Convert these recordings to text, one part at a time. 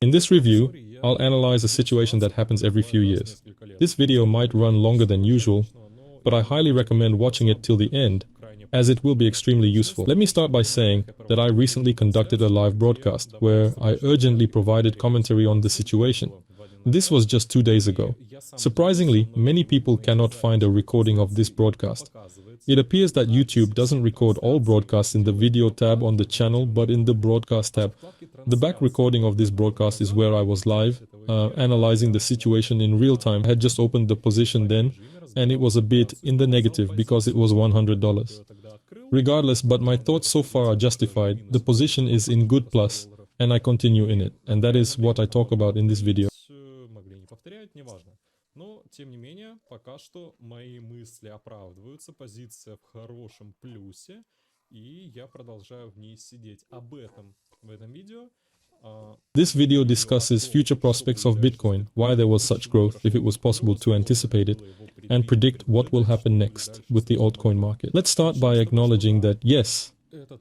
In this review, I'll analyze a situation that happens every few years. This video might run longer than usual, but I highly recommend watching it till the end, as it will be extremely useful. Let me start by saying that I recently conducted a live broadcast where I urgently provided commentary on the situation. This was just 2 days ago. Surprisingly, many people cannot find a recording of this broadcast. It appears that YouTube doesn't record all broadcasts in the video tab on the channel, but in the broadcast tab. The back recording of this broadcast is where I was live, analyzing the situation in real time. I had just opened the position then, and it was a bit in the negative because it was $100. Regardless, but my thoughts so far are justified. The position is in good plus, and I continue in it. And that is what I talk about in this video. Но, тем не менее, пока что мои мысли оправдываются, позиция в хорошем плюсе, и я продолжаю в ней сидеть. Об этом в этом видео. This video discusses future prospects of Bitcoin, why there was such growth, if it was possible to anticipate it, and predict what will happen next with the altcoin market. Let's start by acknowledging that, yes,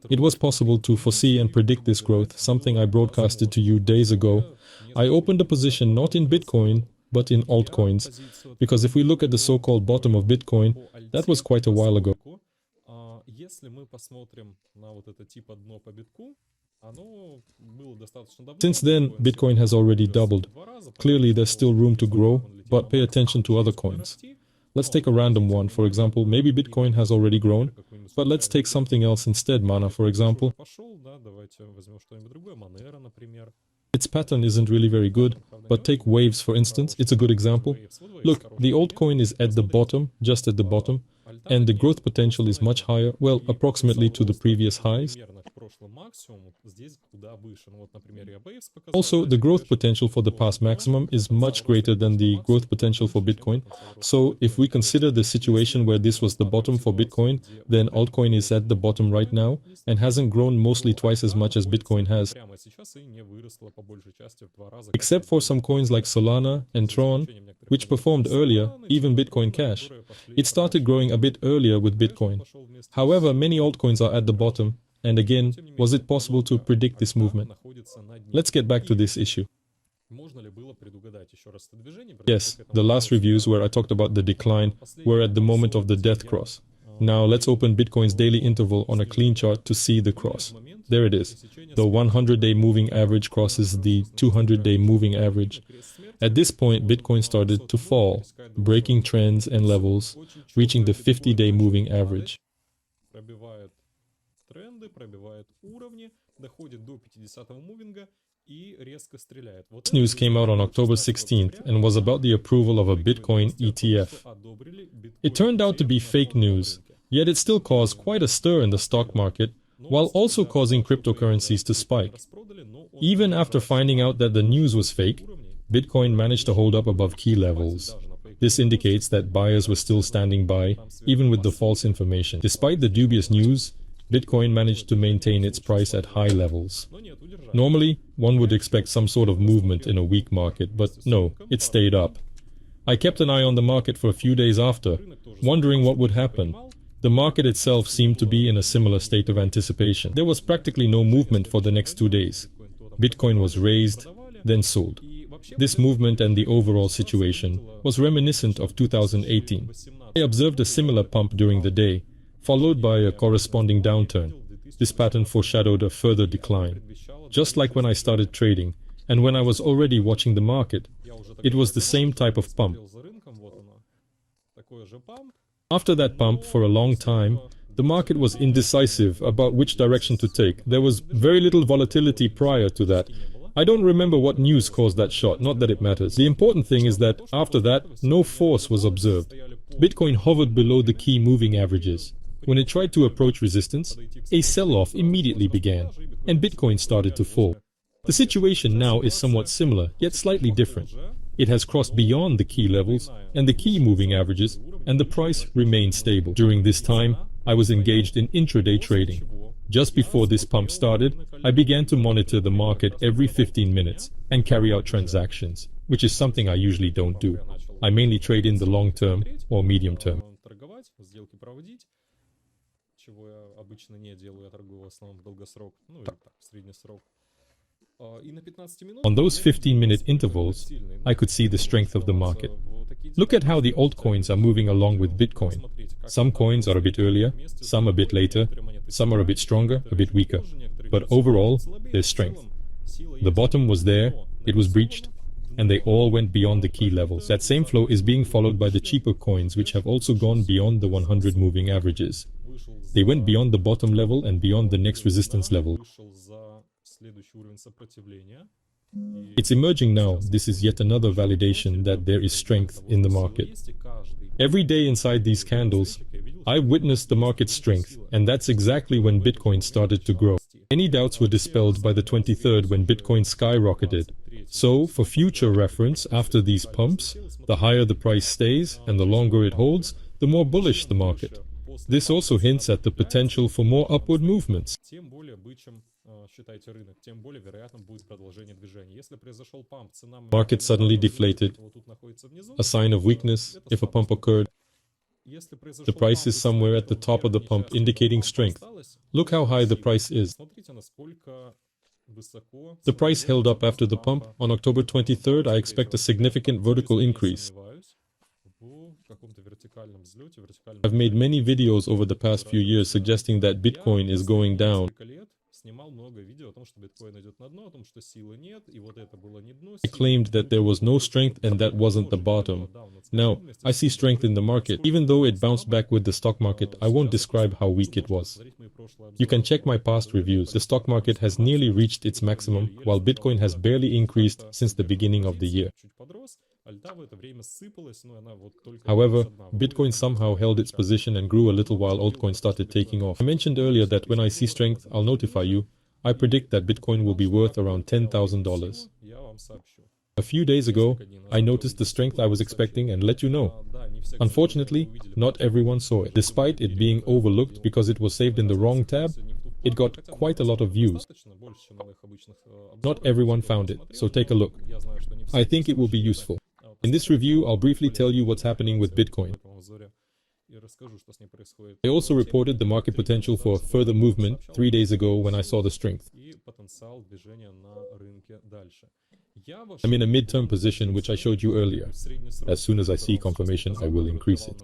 it was possible to foresee and predict this growth, something I broadcasted to you days ago. I opened a position not in Bitcoin, but in altcoins, because if we look at the so-called bottom of Bitcoin, that was quite a while ago. Since then, Bitcoin has already doubled. Clearly, there's still room to grow, but pay attention to other coins. Let's take a random one. For example, maybe Bitcoin has already grown, but let's take something else instead, Mana, for example. Its pattern isn't really very good, but take Waves for instance, it's a good example. Look, the altcoin is at the bottom, just at the bottom, and the growth potential is much higher, well, approximately to the previous highs. Also, the growth potential for the past maximum is much greater than the growth potential for Bitcoin. So, if we consider the situation where this was the bottom for Bitcoin, then altcoin is at the bottom right now and hasn't grown mostly twice as much as Bitcoin has. Except for some coins like Solana and Tron, which performed earlier, even Bitcoin Cash. It started growing a bit earlier with Bitcoin. However, many altcoins are at the bottom. And again, was it possible to predict this movement? Let's get back to this issue. Yes, the last reviews where I talked about the decline were at the moment of the death cross. Now let's open Bitcoin's daily interval on a clean chart to see the cross. There it is. The 100-day moving average crosses the 200-day moving average. At this point, Bitcoin started to fall, breaking trends and levels, reaching the 50-day moving average. This news came out on October 16th and was about the approval of a Bitcoin ETF. It turned out to be fake news, yet it still caused quite a stir in the stock market, while also causing cryptocurrencies to spike. Even after finding out that the news was fake, Bitcoin managed to hold up above key levels. This indicates that buyers were still standing by, even with the false information. Despite the dubious news, Bitcoin managed to maintain its price at high levels. Normally, one would expect some sort of movement in a weak market, but no, it stayed up. I kept an eye on the market for a few days after, wondering what would happen. The market itself seemed to be in a similar state of anticipation. There was practically no movement for the next 2 days. Bitcoin was raised, then sold. This movement and the overall situation was reminiscent of 2018. I observed a similar pump during the day, followed by a corresponding downturn. This pattern foreshadowed a further decline. Just like when I started trading, and when I was already watching the market, it was the same type of pump. After that pump, for a long time, the market was indecisive about which direction to take. There was very little volatility prior to that. I don't remember what news caused that shot, not that it matters. The important thing is that, after that, no force was observed. Bitcoin hovered below the key moving averages. When it tried to approach resistance, a sell-off immediately began, and Bitcoin started to fall. The situation now is somewhat similar, yet slightly different. It has crossed beyond the key levels and the key moving averages, and the price remained stable. During this time, I was engaged in intraday trading. Just before this pump started, I began to monitor the market every 15 minutes and carry out transactions, which is something I usually don't do. I mainly trade in the long term or medium term. Чего я обычно не делаю, я торгую в основном в долгосрок, ну или так, в средний срок. On those 15-minute intervals, I could see the strength of the market. Look at how the altcoins are moving along with Bitcoin. Some coins are a bit earlier, some a bit later, some are a bit stronger, a bit weaker. But overall, there's strength. The bottom was there, it was breached, and they all went beyond the key levels. That same flow is being followed by the cheaper coins, which have also gone beyond the 100 moving averages. They went beyond the bottom level and beyond the next resistance level. It's emerging now. This is yet another validation that there is strength in the market. Every day inside these candles, I've witnessed the market's strength, and that's exactly when Bitcoin started to grow. Any doubts were dispelled by the 23rd when Bitcoin skyrocketed. So, for future reference, after these pumps, the higher the price stays and the longer it holds, the more bullish the market. This also hints at the potential for more upward movements. Market suddenly deflated, a sign of weakness if a pump occurred. The price is somewhere at the top of the pump, indicating strength. Look how high the price is. The price held up after the pump. On October 23rd, I expect a significant vertical increase. I've made many videos over the past few years suggesting that Bitcoin is going down. I claimed that there was no strength and that wasn't the bottom. Now, I see strength in the market. Even though it bounced back with the stock market, I won't describe how weak it was. You can check my past reviews. The stock market has nearly reached its maximum, while Bitcoin has barely increased since the beginning of the year. However, Bitcoin somehow held its position and grew a little while altcoins started taking off. I mentioned earlier that when I see strength, I'll notify you. I predict that Bitcoin will be worth around $10,000. A few days ago, I noticed the strength I was expecting and let you know. Unfortunately, not everyone saw it. Despite it being overlooked because it was saved in the wrong tab, it got quite a lot of views. Not everyone found it, so take a look. I think it will be useful. In this review, I'll briefly tell you what's happening with Bitcoin. I also reported the market potential for a further movement 3 days ago when I saw the strength. I'm in a midterm position which I showed you earlier. As soon as I see confirmation, I will increase it.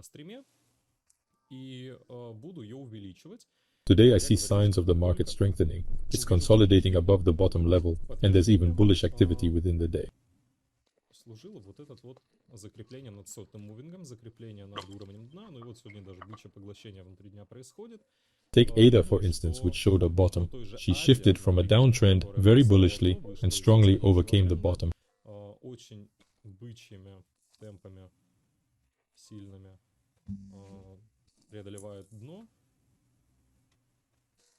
Today I see signs of the market strengthening. It's consolidating above the bottom level, and there's even bullish activity within the day. Служило вот это вот закрепление над сотым мувингом, закрепление над уровнем дна, ну и вот сегодня даже бычье поглощение внутри дня происходит. Take Ada, for instance, which showed a bottom. She shifted from a downtrend very bullishly and strongly overcame the bottom. Очень бычьими темпами, сильными, преодолевает дно.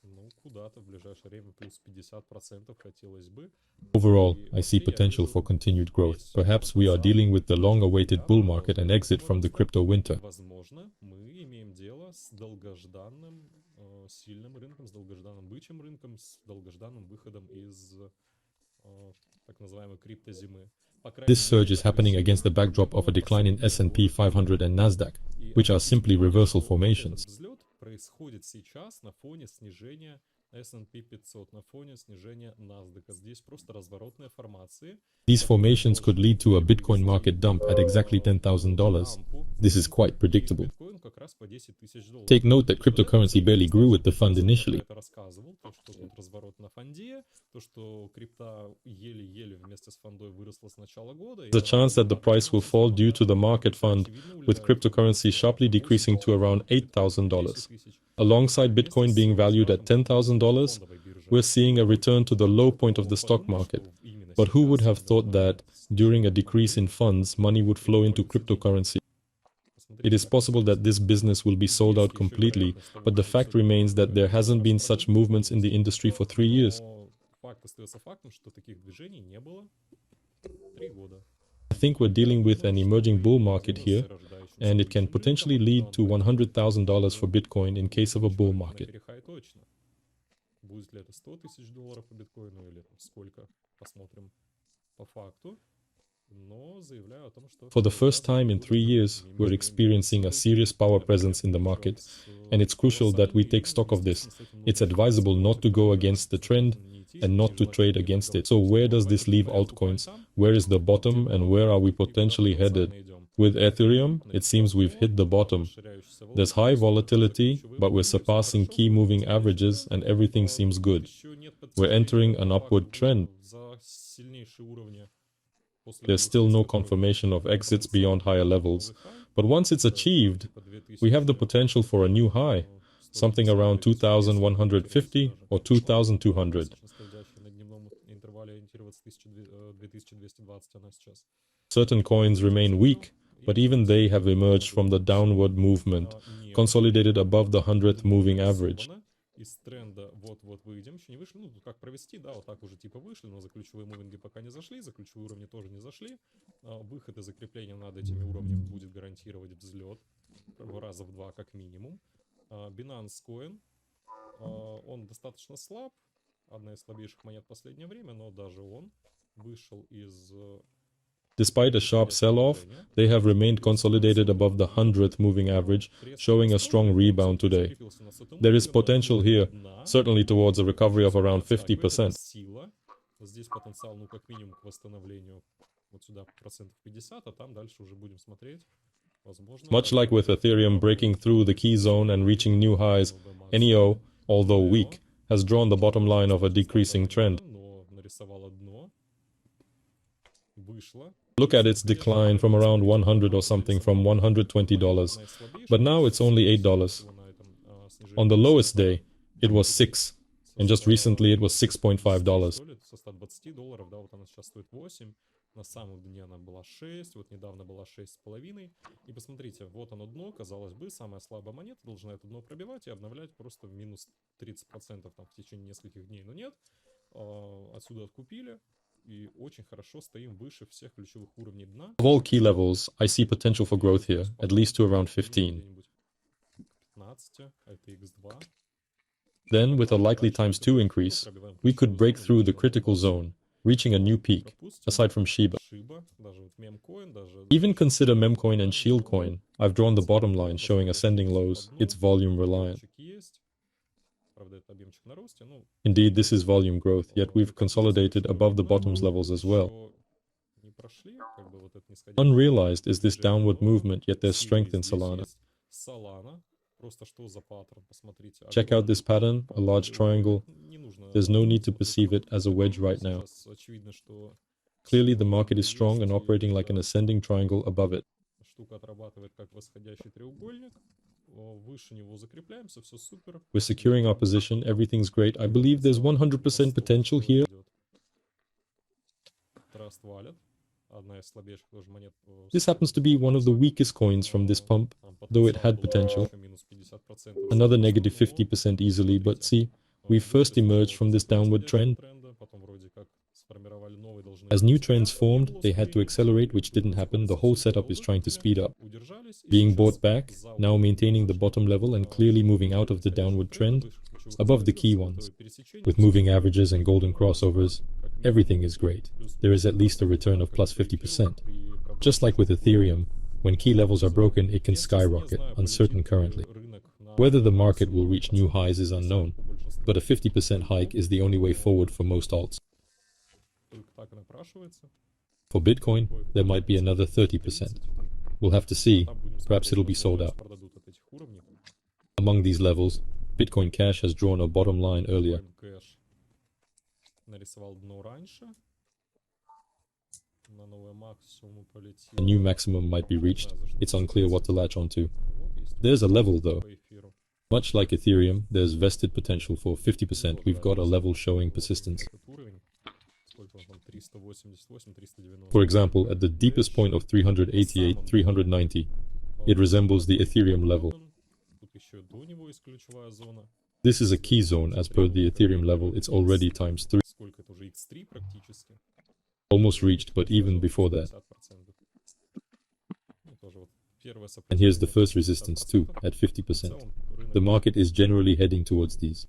Ну, куда-то в ближайшее время плюс 50% хотелось бы. Overall, I see potential for continued growth. Perhaps we are dealing with the long-awaited bull market and exit from the crypto winter. Возможно, мы имеем дело с долгожданным сильным рынком, с долгожданным бычьим рынком, с долгожданным выходом из так называемой криптозимы. This surge is happening against the backdrop of a decline in S&P 500 and Nasdaq, which are simply reversal formations. Происходит сейчас на фоне снижения S&P 500, на фоне снижения NASDAQ. Здесь просто разворотные формации. These formations could lead to a Bitcoin market dump at exactly $10,000. This is quite predictable. Take note that cryptocurrency barely grew with the fund initially. There's a chance that the price will fall due to the market fund, with cryptocurrency sharply decreasing to around $8,000. Alongside Bitcoin being valued at $10,000, we're seeing a return to the low point of the stock market. But who would have thought that, during a decrease in funds, money would flow into cryptocurrency? It is possible that this business will be sold out completely, but the fact remains that there hasn't been such movements in the industry for 3 years. I think we're dealing with an emerging bull market here, and it can potentially lead to $100,000 for Bitcoin in case of a bull market. Будет ли это $100 тысяч по биткоину или сколько, посмотрим по факту. Но заявляю о том, что... For the first time in 3 years, we're experiencing a serious power presence in the market, and it's crucial that we take stock of this. It's advisable not to go against the trend. and not to trade against it. So where does this leave altcoins? Where is the bottom and where are we potentially headed? With Ethereum, it seems we've hit the bottom. There's high volatility, but we're surpassing key moving averages and everything seems good. We're entering an upward trend. There's still no confirmation of exits beyond higher levels, but once it's achieved, we have the potential for a new high, something around 2,150 or 2,200. Certain coins remain weak, but even they have emerged from the downward movement, consolidated above the 100th moving average. Из тренда вот-вот выйдем, еще не вышли, ну, как провести, да, вот так уже типа вышли, но за ключевые мувинги пока не зашли, за ключевые уровни тоже не зашли. Выход и закрепление над этими уровнями будет гарантировать взлет, раза в два как минимум. Binance Coin, он достаточно слаб, одна из слабейших монет в последнее время, но даже он вышел из... Despite a sharp sell-off, they have remained consolidated above the 100th moving average, showing a strong rebound today. There is potential here, certainly towards a recovery of around 50%. Здесь потенциал, ну, как минимум, к восстановлению вот сюда процентов 50, а там дальше уже будем смотреть. Much like with Ethereum breaking through the key zone and reaching new highs, NEO, although weak, has drawn the bottom line of a decreasing trend. Look at its decline from around 100 or something from $120, but now it's only $8. On the lowest day, it was $6, and just recently it was $6.5. На самом дне она была 6, вот недавно была 6,5. И посмотрите, вот оно дно, казалось бы, самая слабая монета должна это дно пробивать и обновлять просто в минус 30% там, в течение нескольких дней. Но нет, отсюда откупили. И очень хорошо стоим выше всех ключевых уровней дна. Of all key levels, I see potential for growth here, at least to around 15. 15, это x2. Then, with a likely times 2 increase, we could break through the critical zone, reaching a new peak, aside from Shiba. Even consider Memcoin and Shieldcoin. I've drawn the bottom line showing ascending lows. It's volume reliant. Indeed, this is volume growth, yet we've consolidated above the bottoms levels as well. Unrealized is this downward movement, yet there's strength in Solana. Check out this pattern, a large triangle. There's no need to perceive it as a wedge right now. Clearly, the market is strong and operating like an ascending triangle above it. We're securing our position, everything's great. I believe there's 100% potential here. This happens to be one of the weakest coins from this pump, though it had potential. Another negative 50% easily, but see, we first emerged from this downward trend. As new trends formed, they had to accelerate, which didn't happen. The whole setup is trying to speed up. Being bought back, now maintaining the bottom level and clearly moving out of the downward trend, above the key ones. With moving averages and golden crossovers, everything is great. There is at least a return of plus 50%. Just like with Ethereum, when key levels are broken, it can skyrocket, uncertain currently. Whether the market will reach new highs is unknown, but a 50% hike is the only way forward for most alts. For Bitcoin, there might be another 30%. We'll have to see. Perhaps it'll be sold out. Among these levels, Bitcoin Cash has drawn a bottom line earlier. A new maximum might be reached. It's unclear what to latch onto. There's a level though. Much like Ethereum, there's vested potential for 50%. We've got a level showing persistence. For example, at the deepest point of 388, 390, it resembles the Ethereum level. This is a key zone. As per the Ethereum level, it's already times 3. Almost reached, but even before that. And here's the first resistance too, at 50%. The market is generally heading towards these.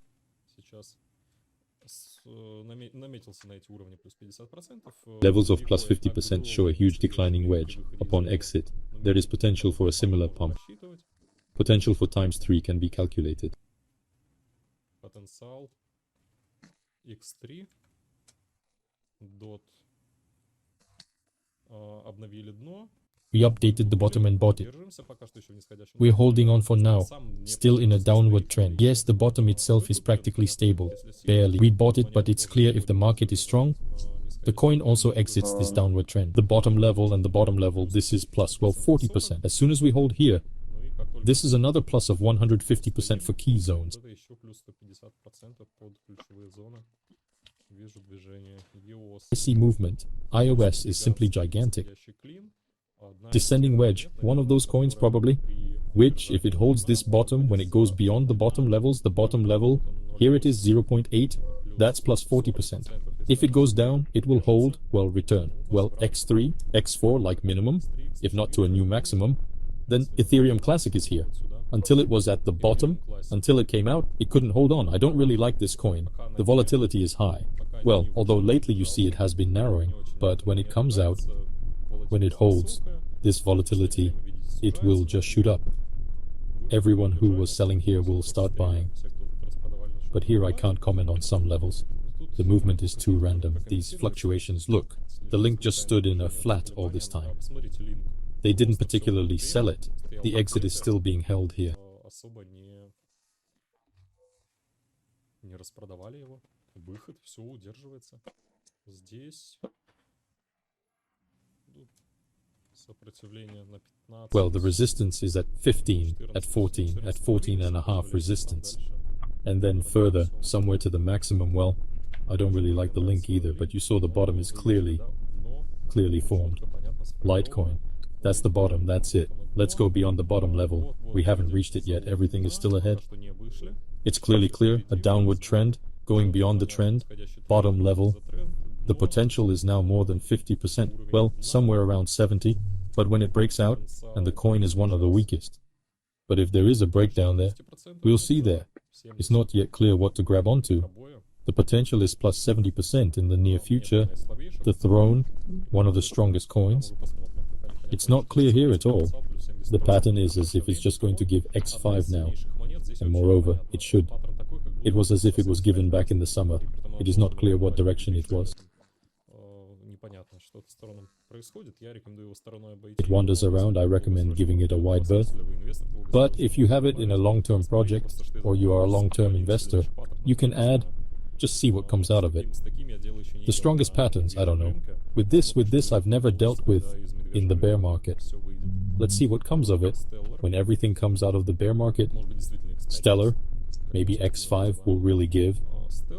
Levels of plus 50% show a huge declining wedge. Upon exit, there is potential for a similar pump. Potential for times 3 can be calculated. x3 dot обновили дно. We updated the bottom and bought it. Держимся пока что еще в нисходящем. We're holding on for now, Сам не still in a практически downward стоит. trend. Yes, the bottom itself is practically stable, barely. We bought it, but it's clear if the market is strong, the coin also exits this downward trend. The bottom level and the bottom level, this is plus, well, 40%. As soon as we hold here, Ну и как только this is another plus of 150% for key zones. это еще плюс 150% под ключевые зоны. Вижу движение EOS. I see movement. iOS is simply gigantic. Нисходящий клин. Одна Descending wedge, one of those coins probably, which, if it holds this bottom, when it goes beyond the bottom levels, the bottom level, here it is 0.8, that's plus 40%. If it goes down, it will hold, well, return. Well, x3, x4 like minimum, if not to a new maximum, then Ethereum Classic is here. Until it was at the bottom, until it came out, it couldn't hold on. I don't really like this coin. The volatility is high. Well, although lately you see it has been narrowing, but when it comes out, when it holds, this volatility, it will just shoot up. Everyone who was selling here will start buying. But here I can't comment on some levels. The movement is too random. These fluctuations, look, the link just stood in a flat all this time. Посмотрите линк. They didn't particularly sell it. The exit is still being held here. Особо не распродавали его. Выход, все удерживается. Здесь сопротивление на 15. Well, the resistance is at 15, at 14, at 14 and a half resistance. And then further, somewhere to the maximum, well, I don't really like the link either, but you saw the bottom is clearly formed. Litecoin. That's the bottom, that's it. Let's go beyond the bottom level. We haven't reached it yet, everything is still ahead. It's clearly clear, a downward trend, going beyond the trend, bottom level. The potential is now more than 50%, well, somewhere around 70, but when it breaks out, and the coin is one of the weakest. But if there is a breakdown there, we'll see there. It's not yet clear what to grab onto. The potential is plus 70% in the near future. The throne, one of the strongest coins. It's not clear here at all. The pattern is as if it's just going to give x5 now. And moreover, it should. It was as if it was given back in the summer. It is not clear what direction it was. It wanders around, I recommend giving it a wide berth. But if you have it in a long-term project, or you are a long-term investor, you can add, just see what comes out of it. The strongest patterns, I don't know. With this I've never dealt with in the bear market. Let's see what comes of it. When everything comes out of the bear market, stellar, maybe x5 will really give.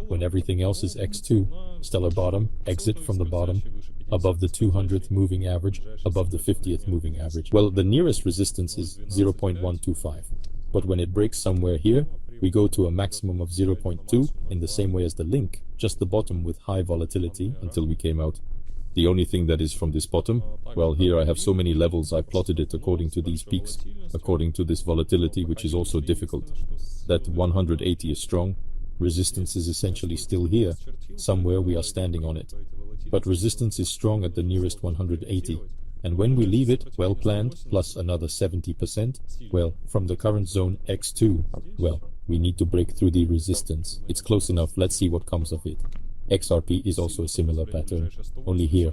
When everything else is x2, stellar bottom, exit from the bottom, above the 200th moving average, above the 50th moving average. Well, the nearest resistance is 0.125. But when it breaks somewhere here, we go to a maximum of 0.2 in the same way as the link, just the bottom with high volatility until we came out. The only thing that is from this bottom, well, here I have so many levels, I plotted it according to these peaks, according to this volatility, which is also difficult. That 180 is strong. Resistance is essentially still here. Somewhere we are standing on it. But resistance is strong at the nearest 180. And when we leave it, well planned, plus another 70%, well, from the current zone X2, well, we need to break through the resistance. It's close enough, let's see what comes of it. XRP is also a similar pattern, only here.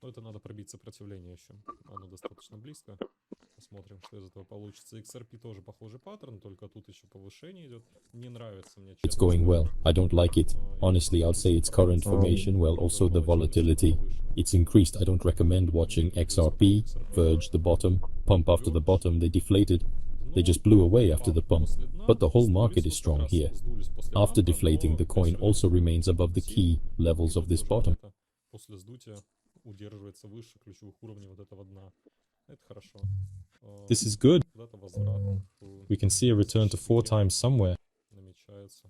Но это надо пробить сопротивление еще. Оно достаточно близко. Посмотрим, что из этого получится. XRP тоже похожий паттерн, только тут еще повышение идет. Не нравится мне. It's going well. I don't like it. Honestly, I'll say its current formation, well, also the volatility. It's increased. I don't recommend watching XRP, verge the bottom, pump after the bottom, they deflated. They just blew away after the pump. But the whole market is strong here. After deflating, the coin also remains above the key levels of this bottom. После сдутия удерживается выше ключевых уровней вот этого дна. Это хорошо. This is good. Это возврат We can see a return to 4 times somewhere. намечается.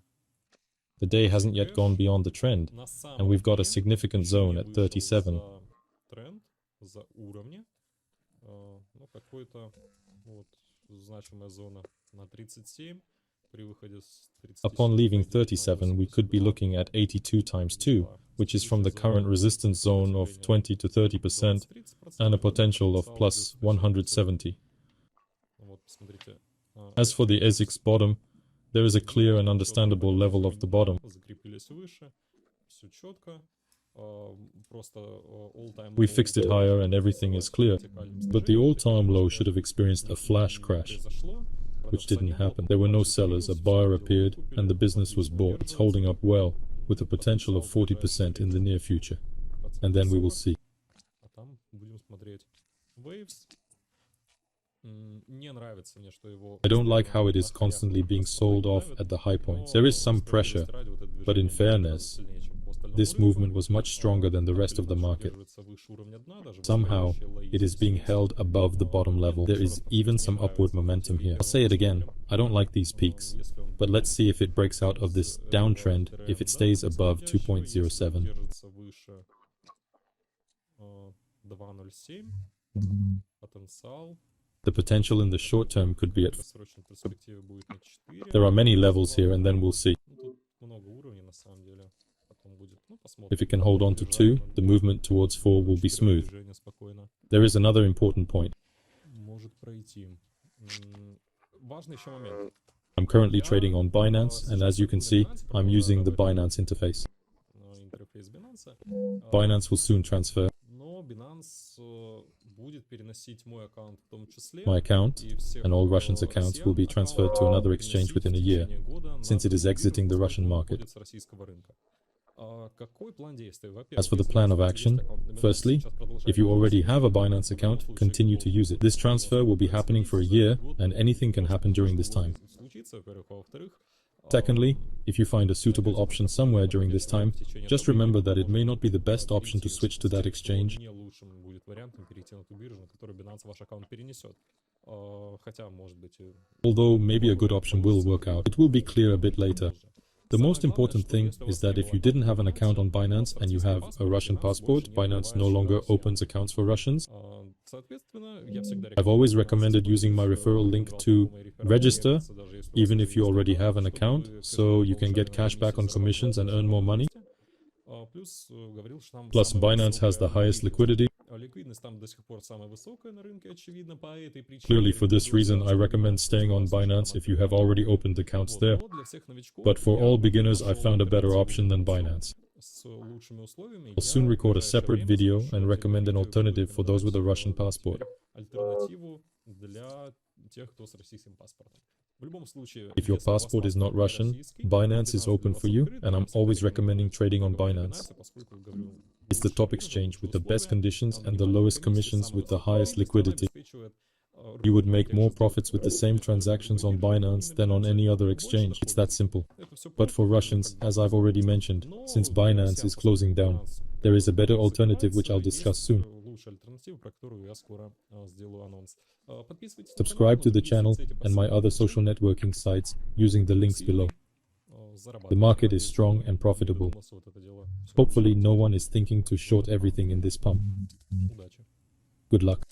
The day hasn't yet gone beyond the trend, and we've got a significant zone at 37. Тренд за уровни. Ну, какой-то вот значимая зона на 37. Upon leaving 37, we could be looking at 82 times 2, which is from the current resistance zone of 20 to 30% and a potential of plus 170. As for the ASIC's bottom, there is a clear and understandable level of the bottom. We fixed it higher and everything is clear, but the all-time low should have experienced a flash crash, which didn't happen. There were no sellers, a buyer appeared, and the business was bought. It's holding up well, with a potential of 40% in the near future. And then we will see. I don't like how it is constantly being sold off at the high points. There is some pressure, but in fairness, this movement was much stronger than the rest of the market. Somehow, it is being held above the bottom level. There is even some upward momentum here. I'll say it again, I don't like these peaks, but let's see if it breaks out of this downtrend if it stays above 2.07. The potential in the short term could be at... There are many levels here and then we'll see. If it can hold on to 2, the movement towards 4 will be smooth. There is another important point. I'm currently trading on Binance, and as you can see, I'm using the Binance interface. Binance will soon transfer my account, and all Russians' accounts will be transferred to another exchange within a year, since it is exiting the Russian market. As for the plan of action, firstly, if you already have a Binance account, continue to use it. This transfer will be happening for a year, and anything can happen during this time. Secondly, if you find a suitable option somewhere during this time, just remember that it may not be the best option to switch to that exchange. Although maybe a good option will work out, it will be clear a bit later. The most important thing is that if you didn't have an account on Binance and you have a Russian passport, Binance no longer opens accounts for Russians. I've always recommended using my referral link to register, even if you already have an account, so you can get cash back on commissions and earn more money. Plus, Binance has the highest liquidity. Clearly, for this reason, I recommend staying on Binance if you have already opened accounts there. But for all beginners, I found a better option than Binance. I'll soon record a separate video and recommend an alternative for those with a Russian passport. If your passport is not Russian, Binance is open for you, and I'm always recommending trading on Binance. It's the top exchange with the best conditions and the lowest commissions with the highest liquidity. You would make more profits with the same transactions on Binance than on any other exchange. It's that simple. But for Russians, as I've already mentioned, since Binance is closing down, there is a better alternative which I'll discuss soon. Subscribe to the channel and my other social networking sites using the links below. The market is strong and profitable. Hopefully no one is thinking to short everything in this pump. Good luck.